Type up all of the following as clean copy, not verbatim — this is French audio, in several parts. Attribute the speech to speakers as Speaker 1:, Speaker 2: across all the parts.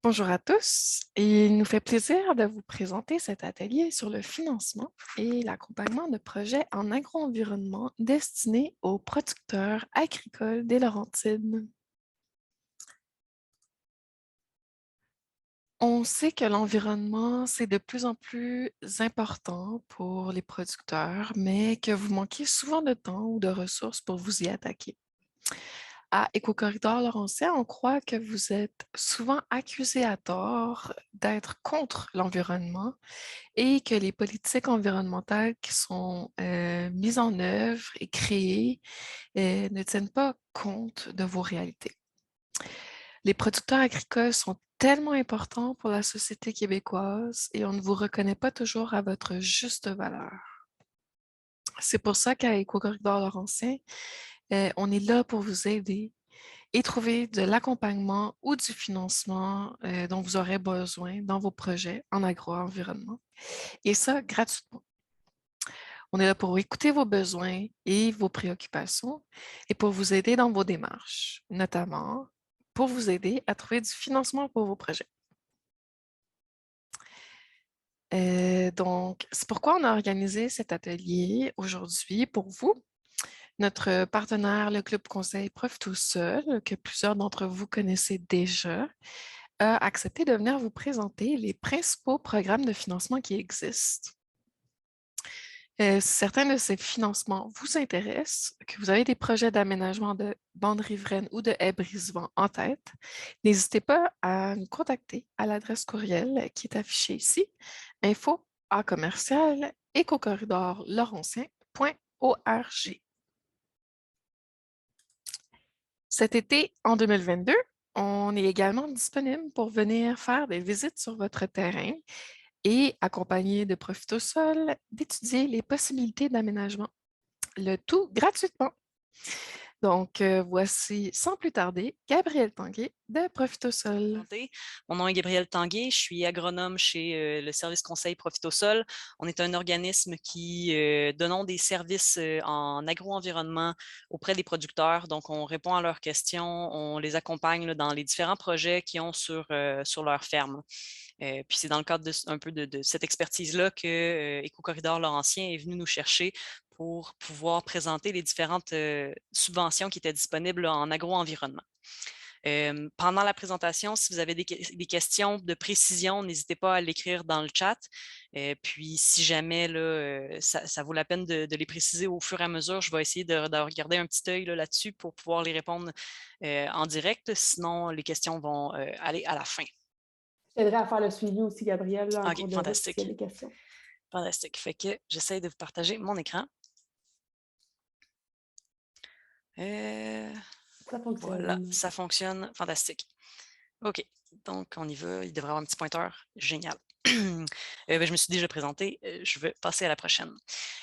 Speaker 1: Bonjour à tous, il nous fait plaisir de vous présenter cet atelier sur le financement et l'accompagnement de projets en agro-environnement destinés aux producteurs agricoles des Laurentides. On sait que l'environnement, c'est de plus en plus important pour les producteurs, mais que vous manquez souvent de temps ou de ressources pour vous y attaquer. À Éco-Corridor Laurentien, on croit que vous êtes souvent accusé à tort d'être contre l'environnement et que les politiques environnementales qui sont mises en œuvre et créées ne tiennent pas compte de vos réalités. Les producteurs agricoles sont tellement importants pour la société québécoise et on ne vous reconnaît pas toujours à votre juste valeur. C'est pour ça qu'à Éco-Corridor Laurentien, on est là pour vous aider et trouver de l'accompagnement ou du financement dont vous aurez besoin dans vos projets en agro-environnement. Et ça, gratuitement. On est là pour écouter vos besoins et vos préoccupations et pour vous aider dans vos démarches, notamment pour vous aider à trouver du financement pour vos projets. Donc, c'est pourquoi on a organisé cet atelier aujourd'hui pour vous. Notre partenaire, le Club Conseil Prof tout seul, que plusieurs d'entre vous connaissez déjà, a accepté de venir vous présenter les principaux programmes de financement qui existent. Si certains de ces financements vous intéressent, que vous avez des projets d'aménagement de bandes riveraines ou de haies brise-vent en tête, n'hésitez pas à nous contacter à l'adresse courriel qui est affichée ici, info@écocorridorlaurentien.org. Cet été, en 2022, on est également disponible pour venir faire des visites sur votre terrain et, accompagné de Profitosol, d'étudier les possibilités d'aménagement, le tout gratuitement. Donc, voici sans plus tarder Gabrielle Tanguay de Profitosol.
Speaker 2: Mon nom est Gabrielle Tanguay, je suis agronome chez le service conseil Profitosol. On est un organisme qui donnons des services en agro-environnement auprès des producteurs. Donc, on répond à leurs questions, on les accompagne dans les différents projets qu'ils ont sur leur ferme. Puis c'est dans le cadre un peu de cette expertise-là que Éco-Corridor Laurentien est venu nous chercher pour pouvoir présenter les différentes subventions qui étaient disponibles en agro-environnement. Pendant la présentation, si vous avez des questions de précision, n'hésitez pas à l'écrire dans le chat. Puis, si jamais là, ça vaut la peine de les préciser au fur et à mesure, je vais essayer de regarder un petit œil là-dessus pour pouvoir les répondre en direct. Sinon, les questions vont aller à la fin.
Speaker 3: Je t'aiderai à faire le suivi aussi, Gabrielle, là, en
Speaker 2: OK,
Speaker 3: cours de route, s'il y a
Speaker 2: fantastique.
Speaker 3: des questions.
Speaker 2: Fantastique. Fait que j'essaie de vous partager mon écran.
Speaker 3: Ça fonctionne.
Speaker 2: Voilà, ça fonctionne. Fantastique. OK, donc on y va. Il devrait y avoir un petit pointeur. Génial. Je me suis déjà présenté. Je vais passer à la prochaine.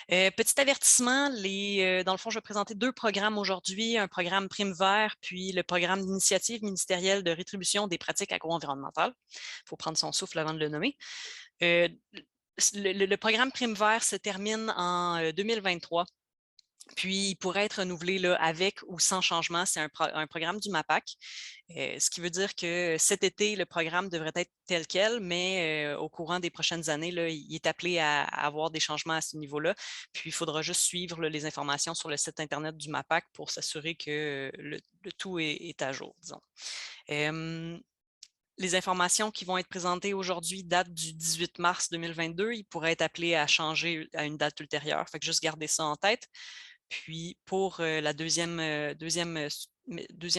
Speaker 2: Petit avertissement, dans le fond, je vais présenter deux programmes aujourd'hui, un programme Prime Vert, puis le programme d'initiative ministérielle de rétribution des pratiques agro-environnementales. Il faut prendre son souffle avant de le nommer. Le programme Prime Vert se termine en 2023. Puis, il pourrait être renouvelé là, avec ou sans changement. C'est un programme du MAPAC, ce qui veut dire que cet été, le programme devrait être tel quel, mais au courant des prochaines années, là, il est appelé à avoir des changements à ce niveau-là. Puis, il faudra juste suivre là, les informations sur le site Internet du MAPAC pour s'assurer que le tout est à jour, disons. Les informations qui vont être présentées aujourd'hui datent du 18 mars 2022. Ils pourraient être appelés à changer à une date ultérieure. Fait que juste garder ça en tête. Puis, pour la deuxième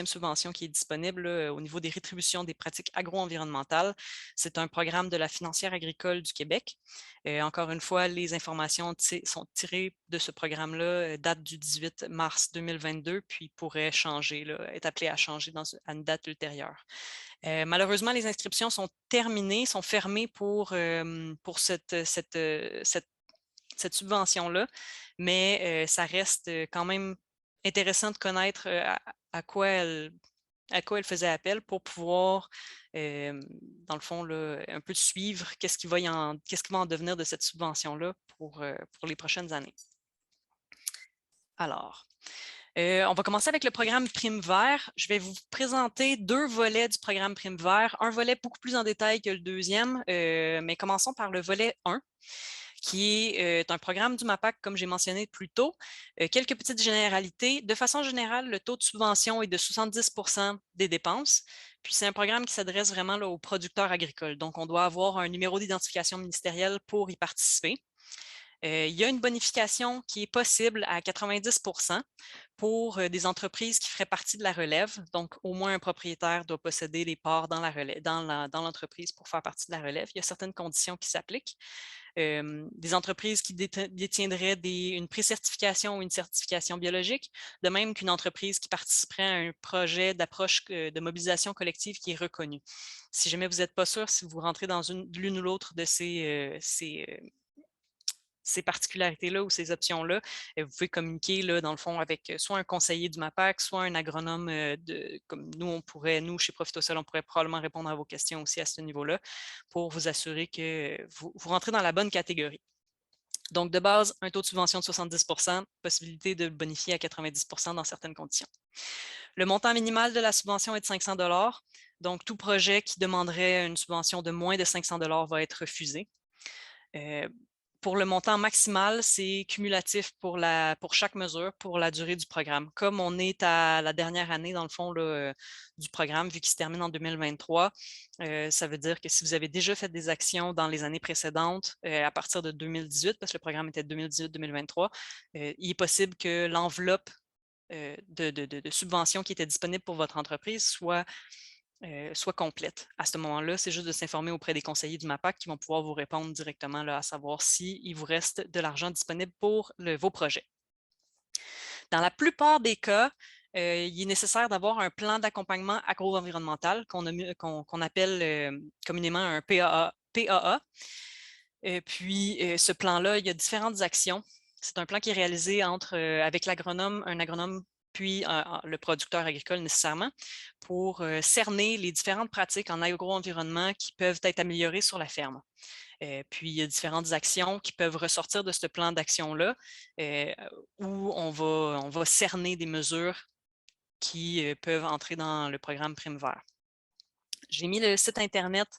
Speaker 2: subvention qui est disponible au niveau des rétributions des pratiques agro-environnementales, c'est un programme de la Financière agricole du Québec. Encore une fois, les informations sont tirées de ce programme-là, datent du 18 mars 2022, puis pourraient changer, là, être appelés à changer à une date ultérieure. Malheureusement, les inscriptions sont terminées, sont fermées pour cette subvention-là, mais ça reste quand même intéressant de connaître à quoi elle faisait appel pour pouvoir, dans le fond, là, un peu suivre qu'est-ce qui va en devenir de cette subvention-là pour les prochaines années. Alors, On va commencer avec le programme Prime Vert. Je vais vous présenter 2 volets du programme Prime Vert. Un volet beaucoup plus en détail que le deuxième, mais commençons par le volet 1, qui est un programme du MAPAC, comme j'ai mentionné plus tôt. Quelques petites généralités. De façon générale, le taux de subvention est de 70% des dépenses. Puis c'est un programme qui s'adresse vraiment là, aux producteurs agricoles. Donc, on doit avoir un numéro d'identification ministérielle pour y participer. Il y a une bonification qui est possible à 90% pour des entreprises qui feraient partie de la relève. Donc, au moins un propriétaire doit posséder des parts dans l'entreprise pour faire partie de la relève. Il y a certaines conditions qui s'appliquent. Des entreprises qui détiendraient une pré-certification ou une certification biologique, de même qu'une entreprise qui participerait à un projet d'approche de mobilisation collective qui est reconnu. Si jamais vous n'êtes pas sûr, si vous rentrez dans l'une ou l'autre de ces particularités-là ou ces options-là, vous pouvez communiquer là, dans le fond avec soit un conseiller du MAPAC, soit un agronome comme nous, chez Profitosol, on pourrait probablement répondre à vos questions aussi à ce niveau-là pour vous assurer que vous rentrez dans la bonne catégorie. Donc, de base, un taux de subvention de 70%, possibilité de bonifier à 90% dans certaines conditions. Le montant minimal de la subvention est de 500 $. Donc, tout projet qui demanderait une subvention de moins de 500 $ va être refusé. Pour le montant maximal, c'est cumulatif pour chaque mesure, pour la durée du programme. Comme on est à la dernière année, dans le fond, là, du programme, vu qu'il se termine en 2023, ça veut dire que si vous avez déjà fait des actions dans les années précédentes, à partir de 2018, parce que le programme était 2018-2023, il est possible que l'enveloppe de subventions qui était disponible pour votre entreprise soit complète. À ce moment-là, c'est juste de s'informer auprès des conseillers du MAPAC qui vont pouvoir vous répondre directement là, à savoir s'il vous reste de l'argent disponible pour vos projets. Dans la plupart des cas, il est nécessaire d'avoir un plan d'accompagnement agro-environnemental qu'on appelle communément un PAA. Puis, ce plan-là, il y a différentes actions. C'est un plan qui est réalisé avec l'agronome, un agronome puis le producteur agricole nécessairement, pour cerner les différentes pratiques en agro-environnement qui peuvent être améliorées sur la ferme. Puis, il y a différentes actions qui peuvent ressortir de ce plan d'action-là, où on va cerner des mesures qui peuvent entrer dans le programme Prime Vert. J'ai mis le site Internet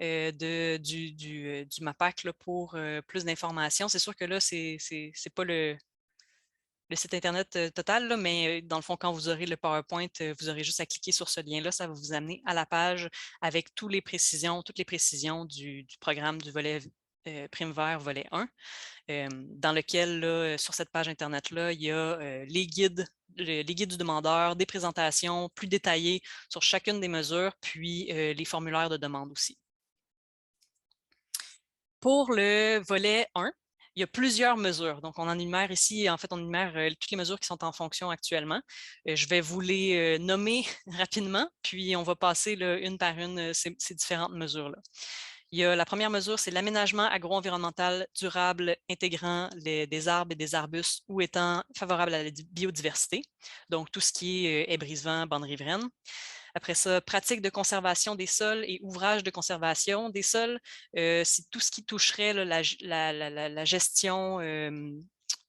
Speaker 2: du MAPAC là, pour plus d'informations. C'est sûr que là, ce n'est pas le site Internet total, là, mais dans le fond, quand vous aurez le PowerPoint, vous aurez juste à cliquer sur ce lien-là. Ça va vous amener à la page avec toutes les précisions du programme du volet Prime Vert, volet 1, dans lequel, là, sur cette page Internet-là, il y a les guides du demandeur, des présentations plus détaillées sur chacune des mesures, puis les formulaires de demande aussi. Pour le volet 1, il y a plusieurs mesures. Donc, on en énumère ici, en fait, on énumère toutes les mesures qui sont en fonction actuellement. Je vais vous les nommer rapidement, puis on va passer là, une par une ces différentes mesures-là. La première mesure, c'est l'aménagement agro-environnemental durable intégrant des arbres et des arbustes ou étant favorable à la biodiversité. Donc, tout ce qui est haies brise-vent, bandes riveraines. Après ça, pratique de conservation des sols et ouvrages de conservation des sols. C'est tout ce qui toucherait là, la gestion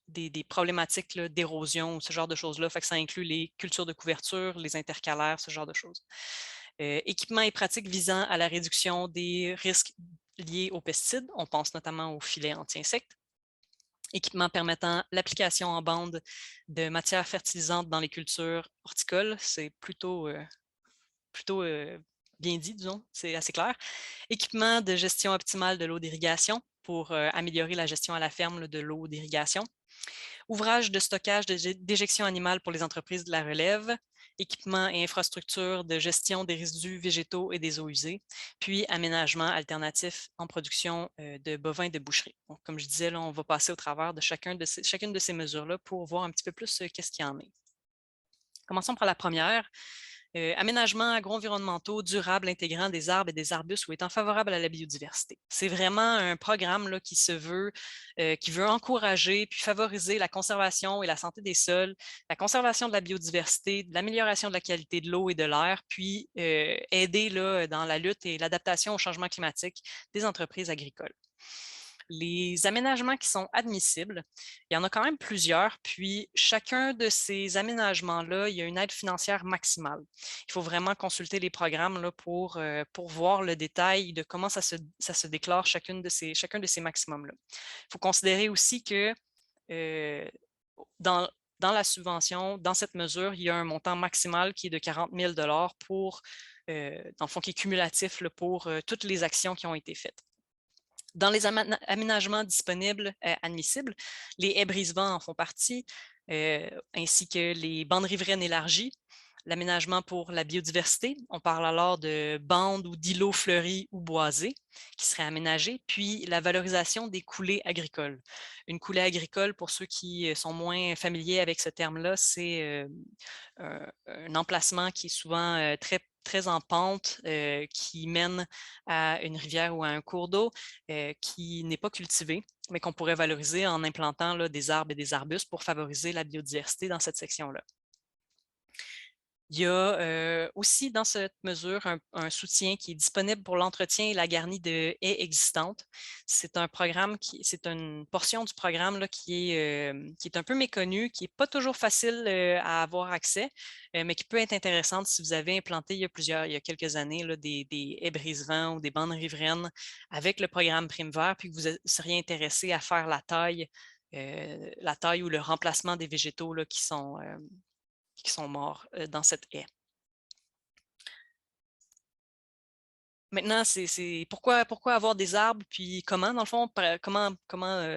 Speaker 2: des problématiques d'érosion, ce genre de choses-là. Fait que ça inclut les cultures de couverture, les intercalaires, ce genre de choses. Équipements et pratiques visant à la réduction des risques liés aux pesticides. On pense notamment aux filets anti-insectes. Équipements permettant l'application en bande de matières fertilisantes dans les cultures horticoles. C'est plutôt bien dit, disons, c'est assez clair. Équipement de gestion optimale de l'eau d'irrigation pour améliorer la gestion à la ferme de l'eau d'irrigation. Ouvrage de stockage d'éjection animale pour les entreprises de la relève. Équipement et infrastructures de gestion des résidus végétaux et des eaux usées. Puis aménagement alternatif en production de bovins de boucherie. Donc, comme je disais, là, on va passer au travers de chacune de ces mesures-là pour voir un petit peu plus qu'est-ce qu'il y en est. Commençons par la première. Aménagements agro-environnementaux durables intégrant des arbres et des arbustes ou étant favorables à la biodiversité. C'est vraiment un programme là, qui veut encourager puis favoriser la conservation et la santé des sols, la conservation de la biodiversité, l'amélioration de la qualité de l'eau et de l'air, puis aider là, dans la lutte et l'adaptation au changement climatique des entreprises agricoles. Les aménagements qui sont admissibles, il y en a quand même plusieurs, puis chacun de ces aménagements-là, il y a une aide financière maximale. Il faut vraiment consulter les programmes là, pour voir le détail de comment ça se déclare chacun de ces maximums-là. Il faut considérer aussi que euh, dans, dans la subvention, dans cette mesure, il y a un montant maximal qui est de 40 000 pour, dans le fond, qui est cumulatif là, pour toutes les actions qui ont été faites. Dans les aménagements disponibles admissibles, les haies brise-vent en font partie, ainsi que les bandes riveraines élargies, l'aménagement pour la biodiversité. On parle alors de bandes ou d'îlots fleuris ou boisés qui seraient aménagés, puis la valorisation des coulées agricoles. Une coulée agricole, pour ceux qui sont moins familiers avec ce terme-là, c'est un emplacement qui est souvent très en pente, qui mène à une rivière ou à un cours d'eau, qui n'est pas cultivé, mais qu'on pourrait valoriser en implantant là, des arbres et des arbustes pour favoriser la biodiversité dans cette section-là. Il y a aussi dans cette mesure un soutien qui est disponible pour l'entretien et la garnie de haies existantes. C'est une portion du programme là, qui est un peu méconnue, qui n'est pas toujours facile à avoir accès, mais qui peut être intéressante si vous avez implanté il y a quelques années là, des haies brise-vent ou des bandes riveraines avec le programme Prime Vert, puis que vous seriez intéressé à faire la taille ou le remplacement des végétaux là, qui sont morts dans cette haie. Maintenant, c'est pourquoi avoir des arbres, puis comment, dans le fond, comment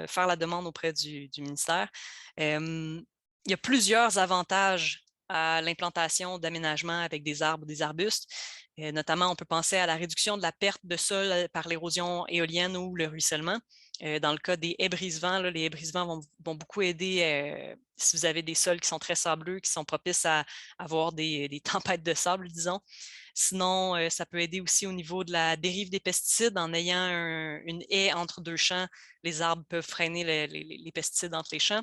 Speaker 2: faire la demande auprès du ministère. Il y a plusieurs avantages à l'implantation d'aménagements avec des arbres ou des arbustes. Notamment, on peut penser à la réduction de la perte de sol par l'érosion éolienne ou le ruissellement. Dans le cas des haies brise-vent, les haies brise-vent vont beaucoup aider si vous avez des sols qui sont très sableux, qui sont propices à avoir des tempêtes de sable, disons. Sinon, ça peut aider aussi au niveau de la dérive des pesticides. En ayant une haie entre deux champs, les arbres peuvent freiner les pesticides entre les champs.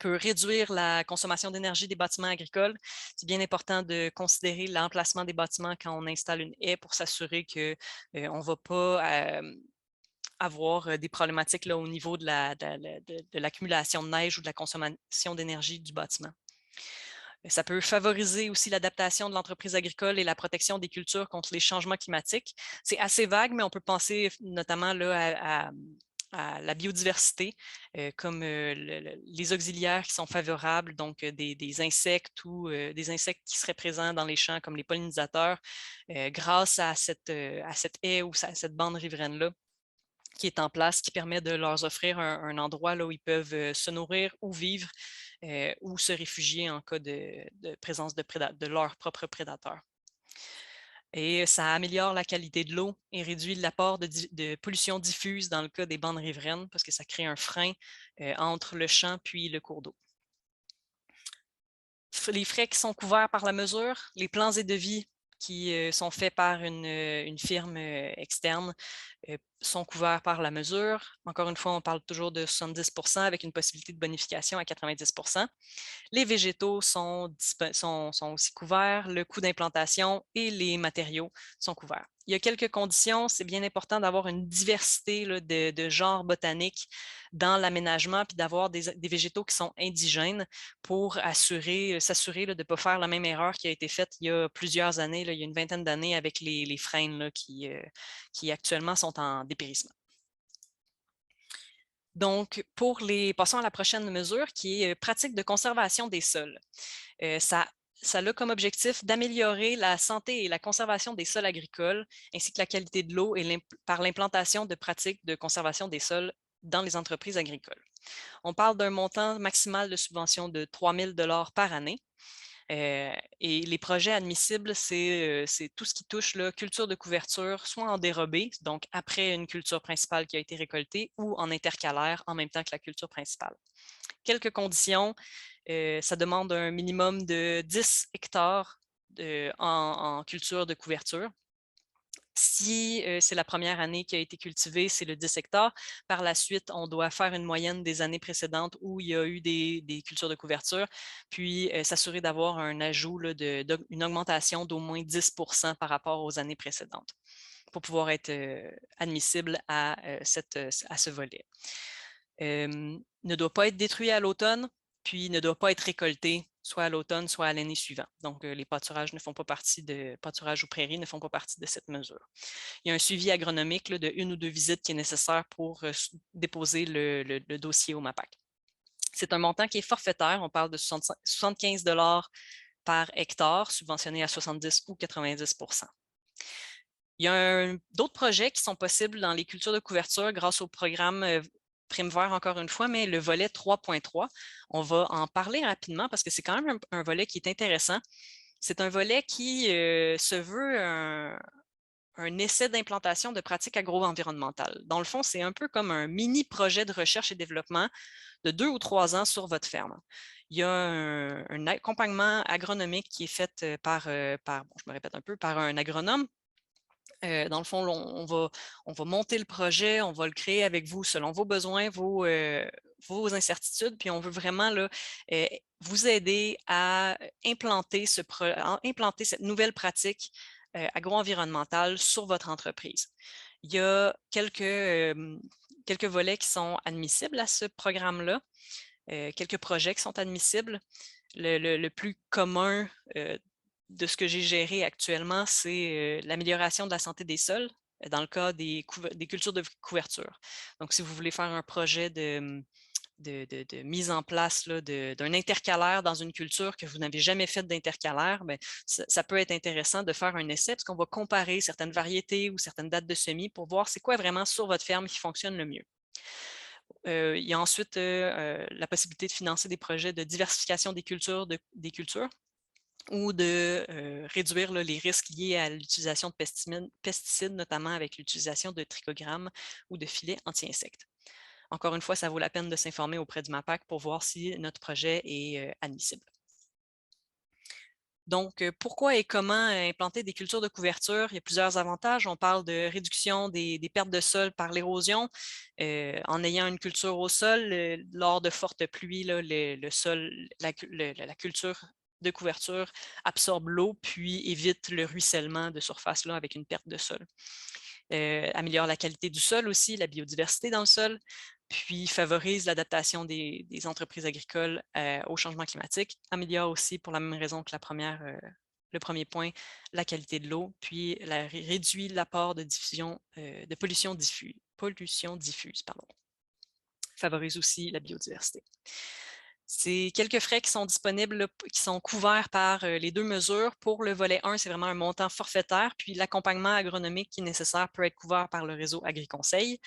Speaker 2: Peut réduire la consommation d'énergie des bâtiments agricoles. C'est bien important de considérer l'emplacement des bâtiments quand on installe une haie pour s'assurer qu'on ne va pas avoir des problématiques là, au niveau de l'accumulation de neige ou de la consommation d'énergie du bâtiment. Ça peut favoriser aussi l'adaptation de l'entreprise agricole et la protection des cultures contre les changements climatiques. C'est assez vague, mais on peut penser notamment là, à la biodiversité, comme les auxiliaires qui sont favorables, donc des insectes ou des insectes qui seraient présents dans les champs, comme les pollinisateurs, grâce à cette haie ou à cette bande riveraine-là qui est en place, qui permet de leur offrir un endroit là, où ils peuvent se nourrir ou vivre ou se réfugier en cas de présence de leurs propres prédateurs. Et ça améliore la qualité de l'eau et réduit l'apport de pollution diffuse dans le cas des bandes riveraines parce que ça crée un frein entre le champ puis le cours d'eau. Les frais qui sont couverts par la mesure, les plans et devis qui sont faits par une firme externe sont couverts par la mesure. Encore une fois, on parle toujours de 70 % avec une possibilité de bonification à 90 %. Les végétaux sont aussi couverts, le coût d'implantation et les matériaux sont couverts. Il y a quelques conditions, c'est bien important d'avoir une diversité là, de genres botaniques dans l'aménagement puis d'avoir des végétaux qui sont indigènes pour s'assurer de ne pas faire la même erreur qui a été faite il y a plusieurs années, là, il y a une vingtaine d'années avec les frênes là, qui actuellement sont en dépérissement. Donc, passons à la prochaine mesure qui est pratique de conservation des sols. Ça a comme objectif d'améliorer la santé et la conservation des sols agricoles, ainsi que la qualité de l'eau par l'implantation de pratiques de conservation des sols dans les entreprises agricoles. On parle d'un montant maximal de subvention de 3 000 $ par année. Et les projets admissibles, c'est tout ce qui touche la culture de couverture, soit en dérobé, donc après une culture principale qui a été récoltée, ou en intercalaire en même temps que la culture principale. Quelques conditions, ça demande un minimum de 10 hectares en culture de couverture. Si c'est la première année qui a été cultivée, c'est le 10 hectares. Par la suite, on doit faire une moyenne des années précédentes où il y a eu des cultures de couverture, puis s'assurer d'avoir un ajout, une augmentation d'au moins 10 % par rapport aux années précédentes. pour pouvoir être admissible à ce volet. Ne doit pas être détruit à l'automne, puis ne doit pas être récolté soit à l'automne, soit à l'année suivante. Donc, les pâturages ne font pas partie pâturages ou prairies ne font pas partie de cette mesure. Il y a un suivi agronomique là, de 1 ou 2 visites qui est nécessaire pour déposer le dossier au MAPAC. C'est un montant qui est forfaitaire. On parle de 75 $ par hectare, subventionné à 70 ou 90 %. Il y a d'autres projets qui sont possibles dans les cultures de couverture grâce au programme Prime Vert, encore une fois, mais le volet 3.3, on va en parler rapidement parce que c'est quand même un volet qui est intéressant. C'est un volet qui se veut un essai d'implantation de pratiques agro-environnementales. Dans le fond, c'est un peu comme un mini projet de recherche et développement de 2 ou 3 ans sur votre ferme. Il y a un accompagnement agronomique qui est fait par je me répète un peu, par un agronome. Dans le fond, on va monter le projet, on va le créer avec vous selon vos besoins, vos incertitudes, puis on veut vraiment là, vous aider à implanter cette nouvelle pratique agro-environnementale sur votre entreprise. Il y a quelques volets qui sont admissibles à ce programme-là, quelques projets qui sont admissibles. Le plus commun de ce que j'ai géré actuellement, c'est l'amélioration de la santé des sols dans le cas des cultures de couverture. Donc, si vous voulez faire un projet de mise en place d'un intercalaire dans une culture que vous n'avez jamais fait d'intercalaire, ça peut être intéressant de faire un essai parce qu'on va comparer certaines variétés ou certaines dates de semis pour voir c'est quoi vraiment sur votre ferme qui fonctionne le mieux. Il y a ensuite la possibilité de financer des projets de diversification des cultures ou de réduire les risques liés à l'utilisation de pesticides, notamment avec l'utilisation de trichogrammes ou de filets anti-insectes. Encore une fois, ça vaut la peine de s'informer auprès du MAPAC pour voir si notre projet est admissible. Donc, pourquoi et comment implanter des cultures de couverture? Il y a plusieurs avantages. On parle de réduction des pertes de sol par l'érosion. En ayant une culture au sol, lors de fortes pluies, là, le sol, la culture de couverture absorbe l'eau puis évite le ruissellement de surface là, avec une perte de sol. Améliore la qualité du sol aussi, la biodiversité dans le sol, puis favorise l'adaptation des entreprises agricoles au changement climatique, améliore aussi pour la même raison que le premier point, la qualité de l'eau, puis réduit l'apport de pollution diffuse, favorise aussi la biodiversité. C'est quelques frais qui sont disponibles, qui sont couverts par les 2 mesures. Pour le volet 1, c'est vraiment un montant forfaitaire, puis l'accompagnement agronomique qui est nécessaire peut être couvert par le réseau Agriconseil.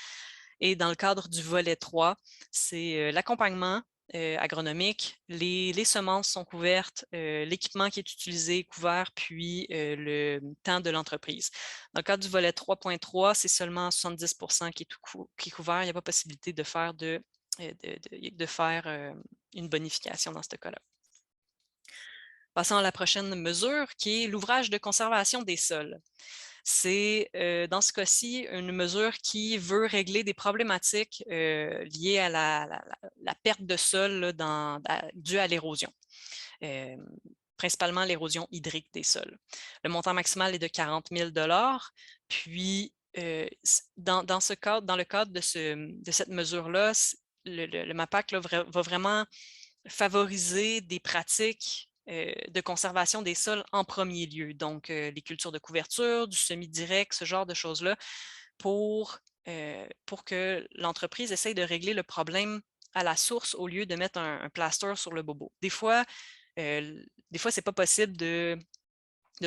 Speaker 2: Et dans le cadre du volet 3, c'est l'accompagnement agronomique, les semences sont couvertes, l'équipement qui est utilisé est couvert, puis le temps de l'entreprise. Dans le cadre du volet 3.3, c'est seulement 70 % qui est couvert. Il n'y a pas possibilité de faire une bonification dans ce cas-là. Passons à la prochaine mesure, qui est l'ouvrage de conservation des sols. C'est, dans ce cas-ci, une mesure qui veut régler des problématiques liées à la perte de sol due à l'érosion, principalement l'érosion hydrique des sols. Le montant maximal est de 40 000 $. Puis, dans le cadre de cette mesure-là, le MAPAC là, va vraiment favoriser des pratiques de conservation des sols en premier lieu. Donc, les cultures de couverture, du semi-direct, ce genre de choses-là, pour que l'entreprise essaye de régler le problème à la source au lieu de mettre un plaster sur le bobo. Des fois, ce n'est pas possible de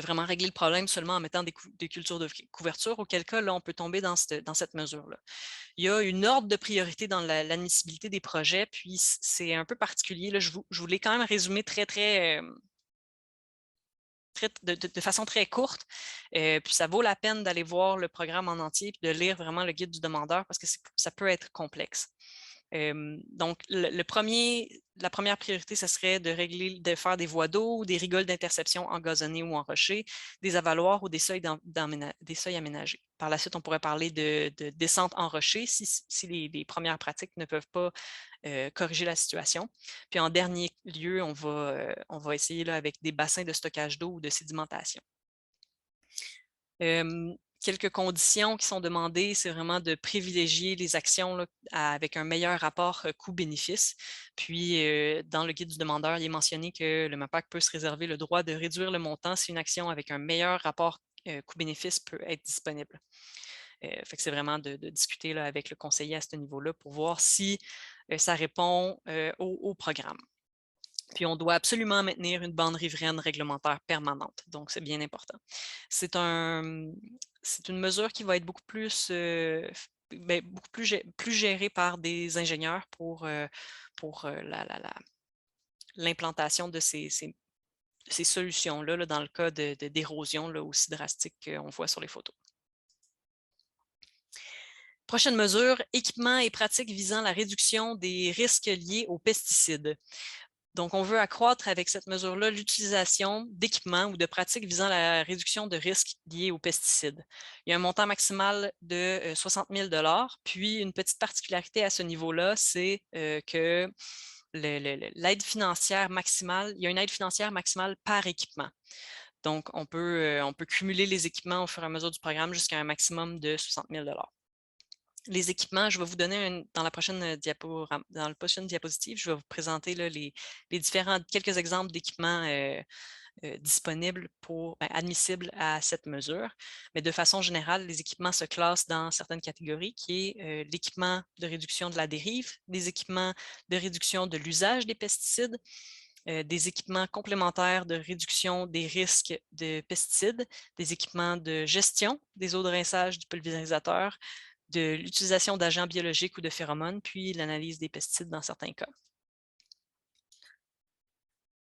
Speaker 2: vraiment régler le problème seulement en mettant des cultures de couverture, auquel cas, là, on peut tomber dans cette mesure-là. Il y a une ordre de priorité dans l'admissibilité des projets, puis c'est un peu particulier. Là, je voulais quand même résumer de façon très courte, puis ça vaut la peine d'aller voir le programme en entier et de lire vraiment le guide du demandeur parce que ça peut être complexe. Donc, la première priorité, ce serait de faire des voies d'eau ou des rigoles d'interception en gazonné ou en rocher, des avaloirs ou des seuils aménagés. Par la suite, on pourrait parler de descente en rocher si les premières pratiques ne peuvent pas corriger la situation. Puis en dernier lieu, on va essayer là, avec des bassins de stockage d'eau ou de sédimentation. quelques conditions qui sont demandées, c'est vraiment de privilégier les actions là, avec un meilleur rapport coût-bénéfice. Puis, dans le guide du demandeur, il est mentionné que le MAPAC peut se réserver le droit de réduire le montant si une action avec un meilleur rapport coût-bénéfice peut être disponible. Fait que c'est vraiment de discuter là, avec le conseiller à ce niveau-là pour voir si ça répond au programme. Puis on doit absolument maintenir une bande riveraine réglementaire permanente. Donc, c'est bien important. C'est une mesure qui va être beaucoup plus, plus gérée par des ingénieurs pour l'implantation de ces solutions-là là, dans le cas d'érosion aussi drastique qu'on voit sur les photos. Prochaine mesure, équipements et pratiques visant la réduction des risques liés aux pesticides. Donc, on veut accroître avec cette mesure-là l'utilisation d'équipements ou de pratiques visant la réduction de risques liés aux pesticides. Il y a un montant maximal de 60 000 $, puis une petite particularité à ce niveau-là, c'est que l'aide financière maximale, il y a une aide financière maximale par équipement. Donc, on peut cumuler les équipements au fur et à mesure du programme jusqu'à un maximum de 60 000 $. Les équipements, je vais vous donner dans la prochaine diapositive, je vais vous présenter là, quelques exemples d'équipements disponibles admissibles à cette mesure. Mais de façon générale, les équipements se classent dans certaines catégories, qui est l'équipement de réduction de la dérive, des équipements de réduction de l'usage des pesticides, des équipements complémentaires de réduction des risques de pesticides, des équipements de gestion des eaux de rinçage du pulvérisateur, de l'utilisation d'agents biologiques ou de phéromones, puis l'analyse des pesticides dans certains cas.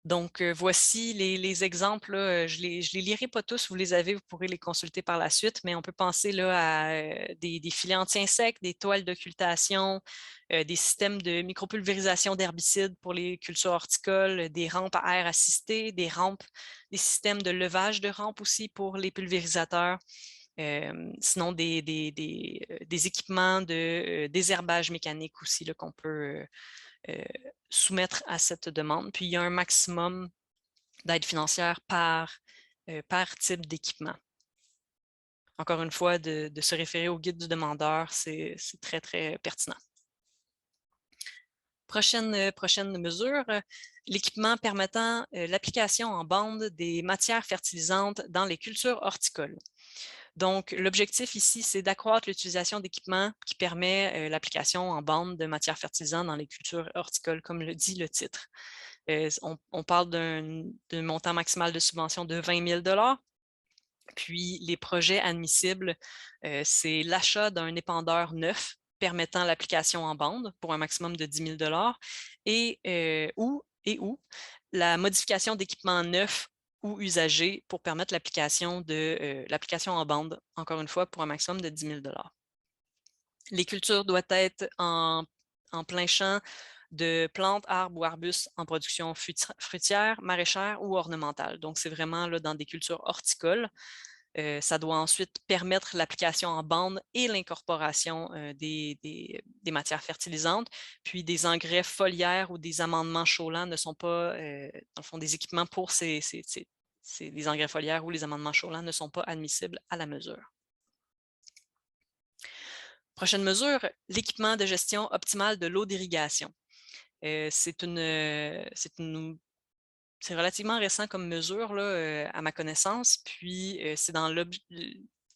Speaker 2: Donc, voici les exemples. Là, je ne les lirai pas tous, vous les avez, vous pourrez les consulter par la suite, mais on peut penser là, à des filets anti-insectes, des toiles d'occultation, des systèmes de micropulvérisation d'herbicides pour les cultures horticoles, des rampes à air assisté, des systèmes de levage de rampes aussi pour les pulvérisateurs. Sinon, des équipements de désherbage mécanique aussi qu'on peut soumettre à cette demande. Puis, il y a un maximum d'aide financière par type d'équipement. Encore une fois, de se référer au guide du demandeur, c'est très, très pertinent. Prochaine mesure, l'équipement permettant l'application en bande des matières fertilisantes dans les cultures horticoles. Donc, l'objectif ici, c'est d'accroître l'utilisation d'équipements qui permet l'application en bande de matières fertilisantes dans les cultures horticoles, comme le dit le titre. On parle d'un montant maximal de subvention de 20 000 $. Puis, les projets admissibles, c'est l'achat d'un épandeur neuf permettant l'application en bande pour un maximum de 10 000 $ ou la modification d'équipements neufs ou usagés pour permettre l'application en bande, encore une fois, pour un maximum de 10 000 $. Les cultures doivent être en plein champ de plantes, arbres ou arbustes en production fruitière, maraîchère ou ornementale. Donc, c'est vraiment là, dans des cultures horticoles. Ça doit ensuite permettre l'application en bande et l'incorporation des matières fertilisantes. Puis des engrais foliaires ou des amendements chaulants ne sont pas, dans le fond, des équipements pour les engrais foliaires ou les amendements chaulants ne sont pas admissibles à la mesure. Prochaine mesure, l'équipement de gestion optimale de l'eau d'irrigation. C'est relativement récent comme mesure là, à ma connaissance, puis c'est dans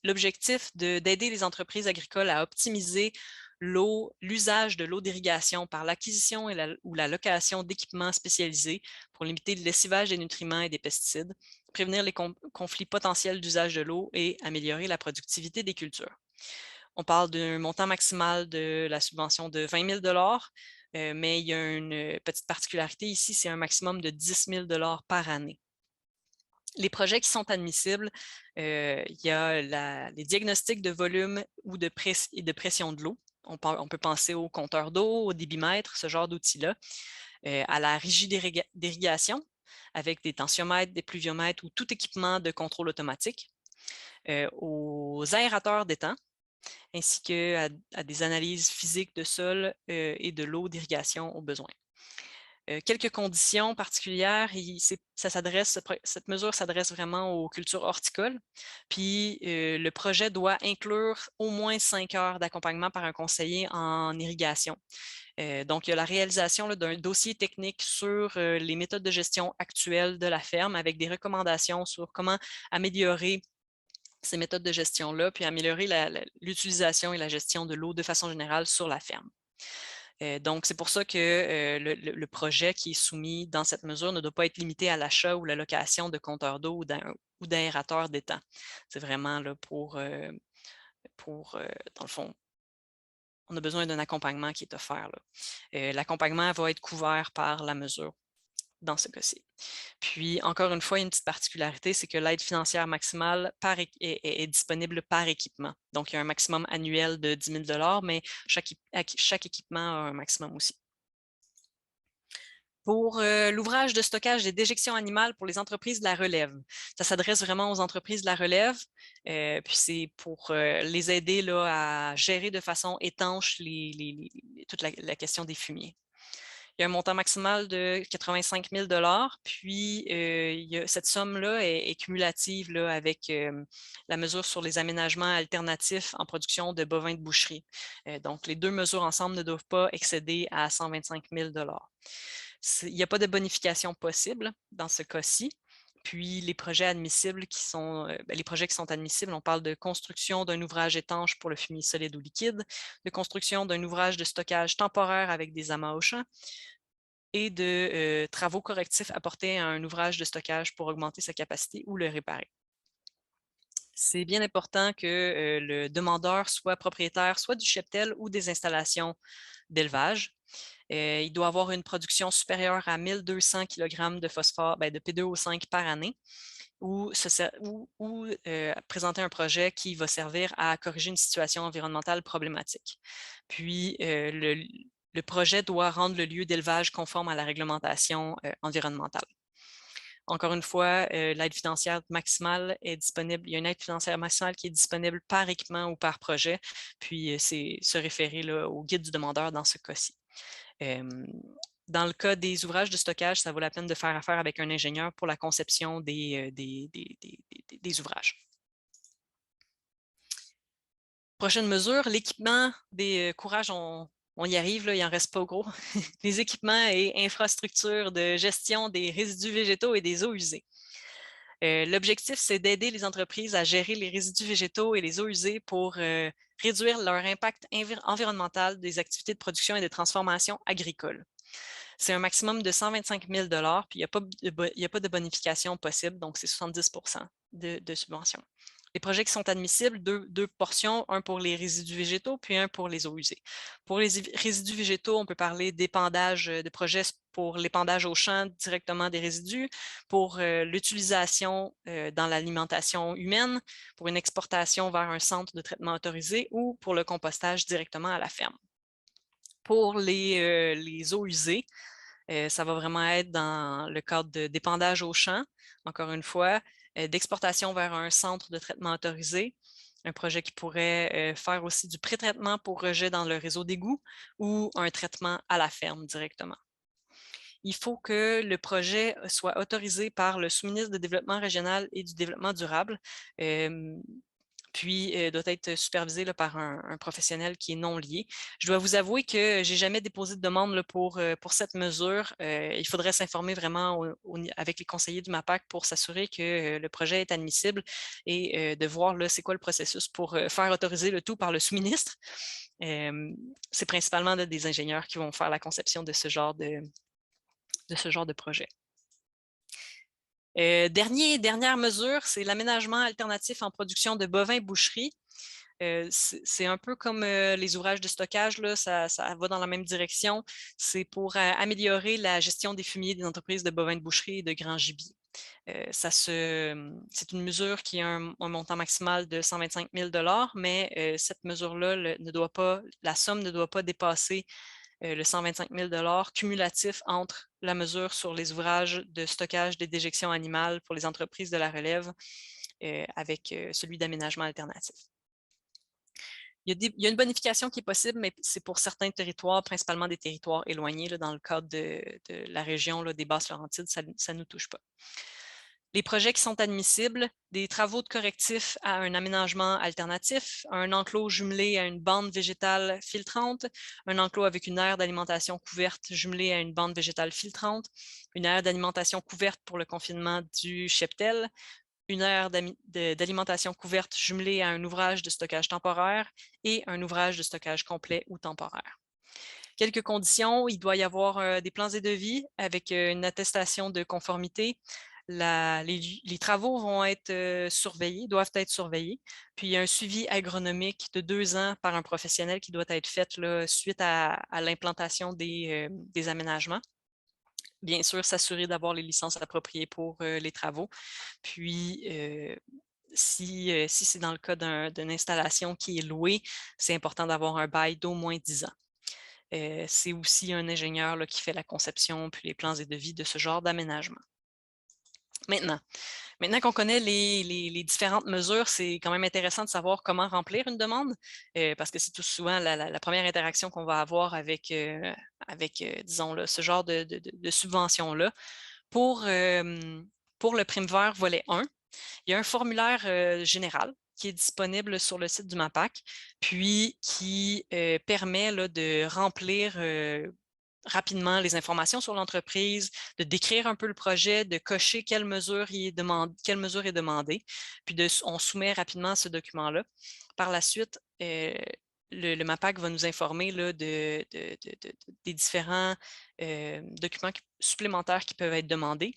Speaker 2: l'objectif d'aider les entreprises agricoles à optimiser l'usage de l'eau d'irrigation par l'acquisition ou la location d'équipements spécialisés pour limiter le lessivage des nutriments et des pesticides, prévenir les conflits potentiels d'usage de l'eau et améliorer la productivité des cultures. On parle d'un montant maximal de la subvention de 20 000 $, mais il y a une petite particularité ici, c'est un maximum de 10 000 $ par année. Les projets qui sont admissibles, il y a les diagnostics de volume ou de pression de l'eau. On peut penser au compteur d'eau, au débitmètre, ce genre d'outils-là, à la régie d'irrigation avec des tensiomètres, des pluviomètres ou tout équipement de contrôle automatique, aux aérateurs d'étang, ainsi qu'à des analyses physiques de sol et de l'eau d'irrigation au besoin. Quelques conditions particulières, cette mesure s'adresse vraiment aux cultures horticoles. Puis le projet doit inclure au moins 5 heures d'accompagnement par un conseiller en irrigation. Donc, il y a la réalisation d'un dossier technique sur les méthodes de gestion actuelles de la ferme avec des recommandations sur comment améliorer ces méthodes de gestion-là, puis améliorer l'utilisation et la gestion de l'eau de façon générale sur la ferme. Donc, c'est pour ça que le projet qui est soumis dans cette mesure ne doit pas être limité à l'achat ou la location de compteurs d'eau ou d'aérateurs d'étang. C'est vraiment là, dans le fond, on a besoin d'un accompagnement qui est offert. L'accompagnement va être couvert par la mesure dans ce cas-ci. Puis, encore une fois, une petite particularité, c'est que l'aide financière maximale est disponible par équipement. Donc, il y a un maximum annuel de 10 000 $, mais chaque équipement a un maximum aussi. Pour l'ouvrage de stockage des déjections animales pour les entreprises de la relève. Ça s'adresse vraiment aux entreprises de la relève, puis c'est pour les aider là, à gérer de façon étanche toute la question des fumiers. Il y a un montant maximal de 85 000 $, puis cette somme-là est cumulative là, avec la mesure sur les aménagements alternatifs en production de bovins de boucherie. Donc, les deux mesures ensemble ne doivent pas excéder à 125 000 $. Il n'y a pas de bonification possible dans ce cas-ci. Puis les projets admissibles les projets qui sont admissibles, on parle de construction d'un ouvrage étanche pour le fumier solide ou liquide, de construction d'un ouvrage de stockage temporaire avec des amas au champ et de travaux correctifs apportés à un ouvrage de stockage pour augmenter sa capacité ou le réparer. C'est bien important que le demandeur soit propriétaire soit du cheptel ou des installations d'élevage. Il doit avoir une production supérieure à 1200 kg de phosphore, de P2O5 par année, ou présenter un projet qui va servir à corriger une situation environnementale problématique. Puis, le projet doit rendre le lieu d'élevage conforme à la réglementation environnementale. Encore une fois, l'aide financière maximale est disponible. Il y a une aide financière maximale qui est disponible par équipement ou par projet, puis c'est se référer là, au guide du demandeur dans ce cas-ci. Dans le cas des ouvrages de stockage, ça vaut la peine de faire affaire avec un ingénieur pour la conception des ouvrages. Prochaine mesure, l'équipement des courages, on y arrive, là, il n'en reste pas gros. Les équipements et infrastructures de gestion des résidus végétaux et des eaux usées. L'objectif, c'est d'aider les entreprises à gérer les résidus végétaux et les eaux usées pour réduire leur impact environnemental des activités de production et de transformation agricole. C'est un maximum de 125 000 $, puis il n'y a pas de bonification possible, donc c'est 70 % de subvention. Les projets qui sont admissibles, deux portions, un pour les résidus végétaux, puis un pour les eaux usées. Pour les résidus végétaux, on peut parler d'épandage, de projets pour l'épandage au champ directement des résidus, pour l'utilisation dans l'alimentation humaine, pour une exportation vers un centre de traitement autorisé ou pour le compostage directement à la ferme. Pour les eaux usées, ça va vraiment être dans le cadre d'épandage au champ, encore une fois, d'exportation vers un centre de traitement autorisé, un projet qui pourrait faire aussi du pré-traitement pour rejet dans le réseau d'égouts ou un traitement à la ferme directement. Il faut que le projet soit autorisé par le sous-ministre de Développement régional et du Développement durable, puis doit être supervisé là, par un professionnel qui est non lié. Je dois vous avouer que je n'ai jamais déposé de demande là, pour cette mesure. Il faudrait s'informer vraiment avec les conseillers du MAPAC pour s'assurer que le projet est admissible et de voir c'est quoi le processus pour faire autoriser le tout par le sous-ministre. C'est principalement là, des ingénieurs qui vont faire la conception de ce genre de projet. Dernière mesure, c'est l'aménagement alternatif en production de bovins boucherie. C'est un peu comme les ouvrages de stockage, là, ça va dans la même direction. C'est pour améliorer la gestion des fumiers des entreprises de bovins de boucherie et de grand gibier. C'est une mesure qui a un montant maximal de 125 000 $, mais cette mesure-là, la somme ne doit pas dépasser le 125 000 $ cumulatif entre la mesure sur les ouvrages de stockage des déjections animales pour les entreprises de la relève avec celui d'aménagement alternatif. il y a une bonification qui est possible, mais c'est pour certains territoires, principalement des territoires éloignés. Là, dans le cadre de la région là, des Basses-Laurentides, ça ne nous touche pas. Les projets qui sont admissibles, des travaux de correctif à un aménagement alternatif, un enclos jumelé à une bande végétale filtrante, un enclos avec une aire d'alimentation couverte jumelée à une bande végétale filtrante, une aire d'alimentation couverte pour le confinement du cheptel, une aire d'alimentation couverte jumelée à un ouvrage de stockage temporaire et un ouvrage de stockage complet ou temporaire. Quelques conditions, il doit y avoir des plans et devis avec une attestation de conformité. Les travaux vont être surveillés, doivent être surveillés. Puis il y a un suivi agronomique de 2 ans par un professionnel qui doit être fait là, suite à l'implantation des aménagements. Bien sûr, s'assurer d'avoir les licences appropriées pour les travaux. Puis, si c'est dans le cas d'une installation qui est louée, c'est important d'avoir un bail d'au moins 10 ans. C'est aussi un ingénieur là, qui fait la conception puis les plans et devis de ce genre d'aménagement. Maintenant qu'on connaît les différentes mesures, c'est quand même intéressant de savoir comment remplir une demande, parce que c'est tout souvent la première interaction qu'on va avoir avec disons, là, ce genre de subvention-là. Pour le prime vert volet 1, il y a un formulaire général qui est disponible sur le site du MAPAC, puis qui permet là, de remplir rapidement les informations sur l'entreprise, de décrire un peu le projet, de cocher quelle mesure est demandée, puis on soumet rapidement ce document-là. Par la suite, le MAPAC va nous informer là, des différents documents supplémentaires qui peuvent être demandés.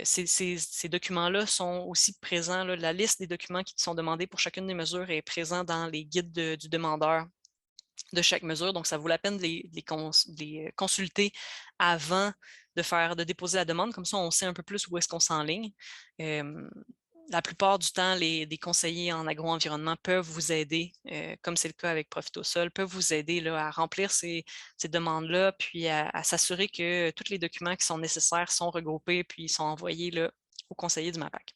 Speaker 2: Ces documents-là sont aussi présents, là, la liste des documents qui sont demandés pour chacune des mesures est présente dans les guides du demandeur de chaque mesure. Donc, ça vaut la peine de les consulter avant de déposer la demande. Comme ça, on sait un peu plus où est-ce qu'on s'enligne. La plupart du temps, des conseillers en agro-environnement peuvent vous aider, comme c'est le cas avec Profitosol, peuvent vous aider là, à remplir ces demandes-là, puis à s'assurer que tous les documents qui sont nécessaires sont regroupés, puis sont envoyés là, aux conseillers du MAPAC.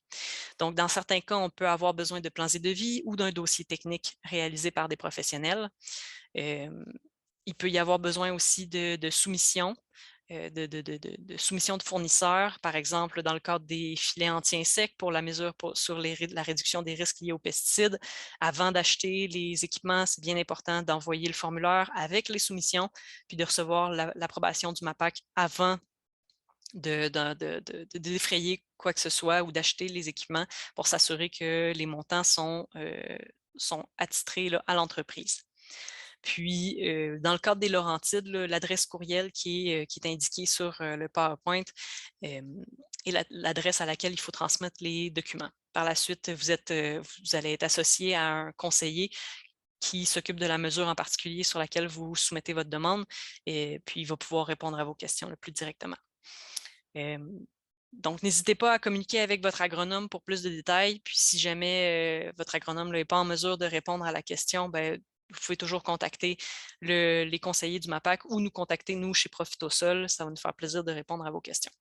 Speaker 2: Donc, dans certains cas, on peut avoir besoin de plans et devis ou d'un dossier technique réalisé par des professionnels. Il peut y avoir besoin aussi de soumissions, de soumission de fournisseurs, par exemple dans le cadre des filets anti-insectes pour la mesure sur la réduction des risques liés aux pesticides. Avant d'acheter les équipements, c'est bien important d'envoyer le formulaire avec les soumissions, puis de recevoir l'approbation du MAPAC avant de défrayer quoi que ce soit ou d'acheter les équipements pour s'assurer que les montants sont attitrés là, à l'entreprise. Puis, dans le cadre des Laurentides, l'adresse courriel qui est indiquée sur le PowerPoint est l'adresse à laquelle il faut transmettre les documents. Par la suite, vous allez être associé à un conseiller qui s'occupe de la mesure en particulier sur laquelle vous soumettez votre demande, et puis il va pouvoir répondre à vos questions le plus directement. Donc, n'hésitez pas à communiquer avec votre agronome pour plus de détails. Puis, si jamais votre agronome n'est pas en mesure de répondre à la question, bien, vous pouvez toujours contacter les conseillers du MAPAC ou nous contacter, nous, chez Profitosol. Ça va nous faire plaisir de répondre à vos questions.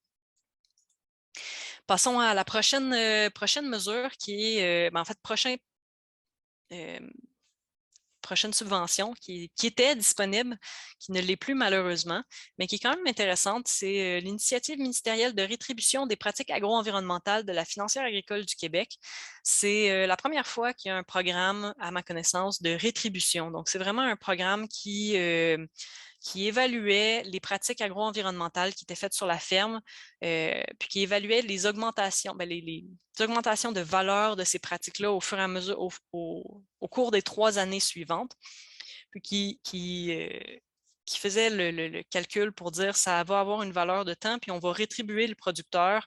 Speaker 2: Passons à la prochaine mesure qui est, en fait, prochaine subvention qui était disponible, qui ne l'est plus malheureusement, mais qui est quand même intéressante, c'est l'initiative ministérielle de rétribution des pratiques agro-environnementales de la financière agricole du Québec. C'est la première fois qu'il y a un programme, à ma connaissance, de rétribution. Donc, c'est vraiment un programme qui évaluait les pratiques agro-environnementales qui étaient faites sur la ferme, puis qui évaluait les augmentations, les augmentations de valeur de ces pratiques-là au fur et à mesure, au cours des 3 années suivantes, puis qui faisait le calcul pour dire ça va avoir une valeur de temps, puis on va rétribuer le producteur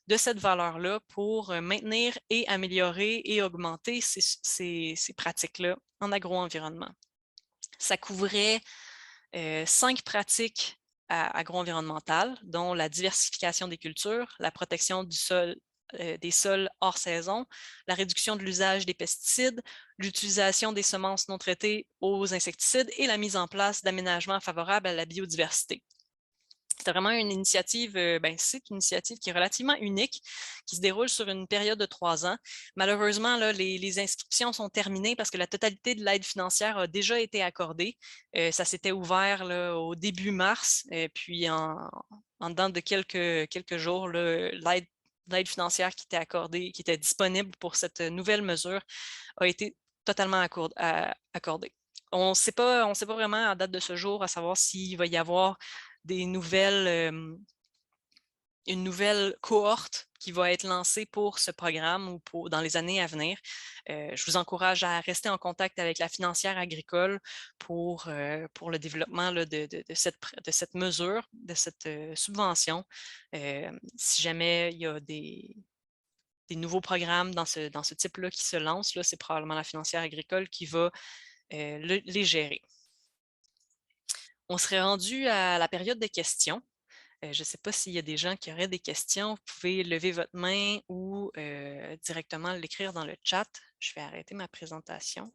Speaker 2: de cette valeur-là pour maintenir et améliorer et augmenter ces pratiques-là en agro-environnement. Ça couvrait 5 pratiques agro-environnementales, dont la diversification des cultures, la protection du sol, des sols hors saison, la réduction de l'usage des pesticides, l'utilisation des semences non traitées aux insecticides et la mise en place d'aménagements favorables à la biodiversité. C'était vraiment une initiative, c'est une initiative qui est relativement unique, qui se déroule sur une période de 3 ans. Malheureusement, là, les inscriptions sont terminées parce que la totalité de l'aide financière a déjà été accordée. Ça s'était ouvert là, au début mars, puis en dedans de quelques jours, l'aide financière qui était accordée, qui était disponible pour cette nouvelle mesure, a été totalement accordée. On ne sait pas vraiment à date de ce jour à savoir s'il va y avoir des une nouvelle cohorte qui va être lancée pour ce programme ou dans les années à venir. Je vous encourage à rester en contact avec la financière agricole pour le développement là, de cette mesure, de cette subvention. Si jamais il y a des nouveaux programmes dans ce type-là qui se lancent, c'est probablement la financière agricole qui va les gérer. On serait rendu à la période de questions. Je ne sais pas s'il y a des gens qui auraient des questions. Vous pouvez lever votre main ou directement l'écrire dans le chat. Je vais arrêter ma présentation.